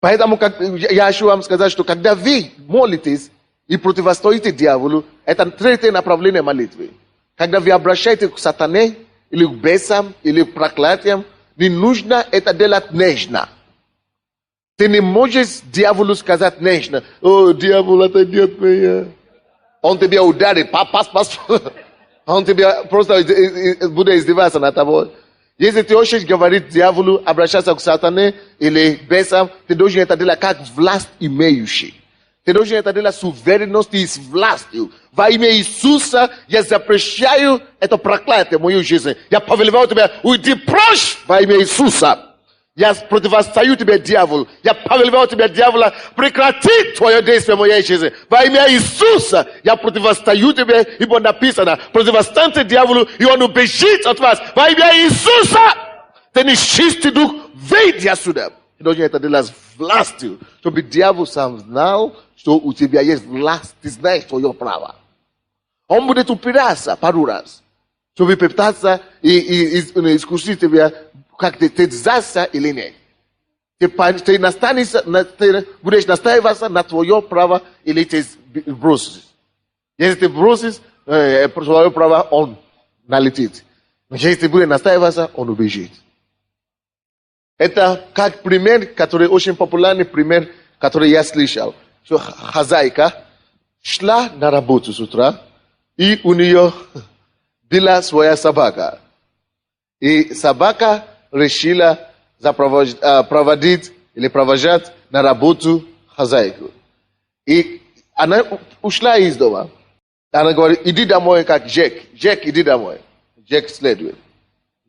Поэтому я хочу вам сказать, что когда вы молитесь и противостоите дьяволу, это третье направление молитвы. Когда вы обращаетесь к сатане, или к бесам, или к проклятиям, не нужно это делать нежно. Ты не можешь дьяволу сказать нежно, о, дьявол, отойди от меня. Он тебя ударит, пас. Он тебя просто будет издеваться над тобой. Если ты хочешь говорить дьяволу, обращаться к сатане или бесам, ты должен это делать как власть имеющий. Ты должен это делать с уверенностью и с властью. Во имя Иисуса я запрещаю это проклятие в мою жизнь. Я повелеваю тебя, уйди прочь во имя Иисуса. Я противостою тебе, дьявол. Я повелеваю тебе, дьявола, прекрати твое действие в моей жизни. Во имя Иисуса я противостою тебе, ибо написано, противостаньте дьяволу, и он убежит от вас. Во имя Иисуса! Ты нечистый дух, выйди отсюда. И должен это делать властью, чтобы дьявол сам знал, что у тебя есть власть, ты знаешь твое право. Он будет упираться пару раз, чтобы пытаться искусить тебя, как ты сдастся или нет. Ты будешь настаиваться на твое право или ты бросишь. Если ты бросишь свое право, он налетит. Но если ты будешь настаиваться, он убежит. Это как пример, который очень популярный пример, который я слышал. Что хозяйка шла на работу с утра, и у нее была своя собака. И собака решила проводить или провожать на работу хозяйку. И она ушла из дома. Она говорит, иди домой, как Джек. Джек, иди домой. Джек следует.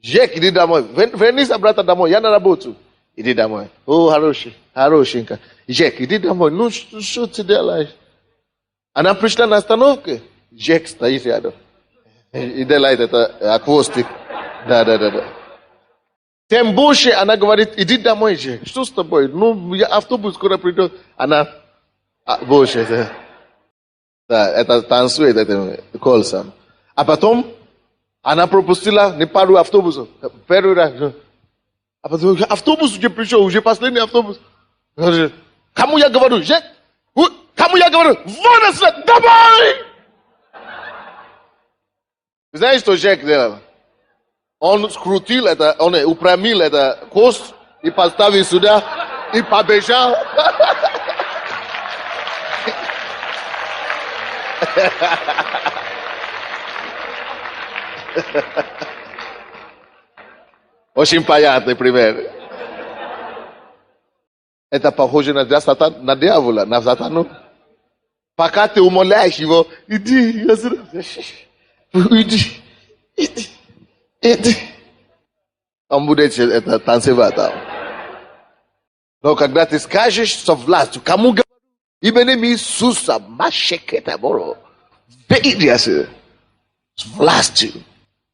Джек, иди домой. Вернись обратно домой. Я на работу. Иди домой. О, хорошенько. Джек, иди домой. Ну, что ты делаешь? Она пришла на остановке. Джек стоит рядом. И делает это хвостик. Да. Тем больше она говорит, иди домой, Джек. Что с тобой? Ну, автобус скоро придет. Она больше. Да, это танцует этим колесом. А потом она пропустила не пару автобусов. Первый раз. А потом автобус уже пришел, уже последний автобус. Кому я говорю? Джек? Кому я говорю? Вон отсюда! Домой! Знаете, что Джек делал? Он скрутил это, он упрямил это кость и поставил сюда и побежал. Очень понятный пример. Это похоже на дьявола, на сатану. Пока ты умоляешь его, иди, иди. Он будет это танцевать там. Но когда ты скажешь со властью, кому говорю, именем Иисуса, машекета боро, выйди отсюда. С властью.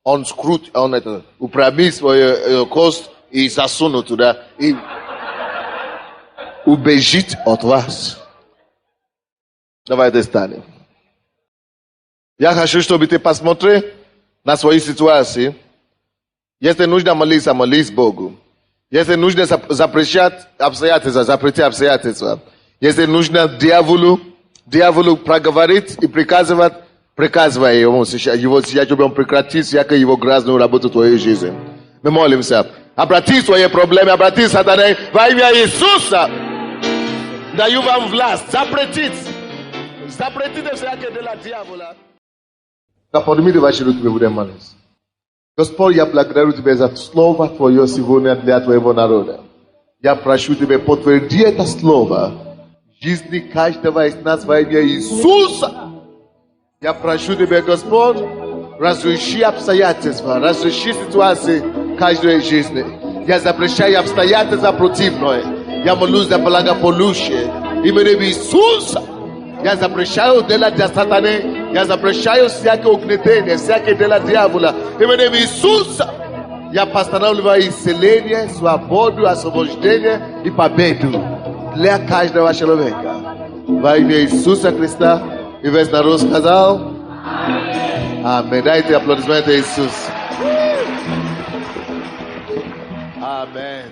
Он скрут, он это, упрямит свою кость и засунул туда, и убежит от вас. Давайте встанем. Я хочу, чтобы ты посмотрел на свои ситуации. Если нужно молиться, молись Богу. Если нужно запрещать обстоятельства, запрети обстоятельства. Если нужно дьяволу проговорить и приказывать, приказывай ему сейчас, чтобы он прекратил всякую его грязную работу в твоей жизни. Мы молимся. Обрати свои проблемы, обрати сатаны во имя Иисуса. Даю вам власть. Запретить всякое дело дьявола. Поднимите ваши руки, мы будем молиться. Господь, я благодарю Тебя за слово Твое сегодня для Твоего народа. Я прошу Тебя, подтверди это слово в жизни каждого из нас во имя Иисуса. Я прошу Тебя, Господь, разреши обстоятельства, разреши ситуации каждой жизни. Я запрещаю обстоятельства противное. Я молюсь за благополучие. Именем Иисуса. Я запрещаю дело для сатаны. Я запрещаю всякое угнетение, всякое дело дьявола. Именем Иисуса. Я постановляю исцеление, свободу, освобождение и победу для каждого человека. Во имя Иисуса Христа. И весь народ сказал Аминь. Дайте аплодисменты Иисусу. Аминь.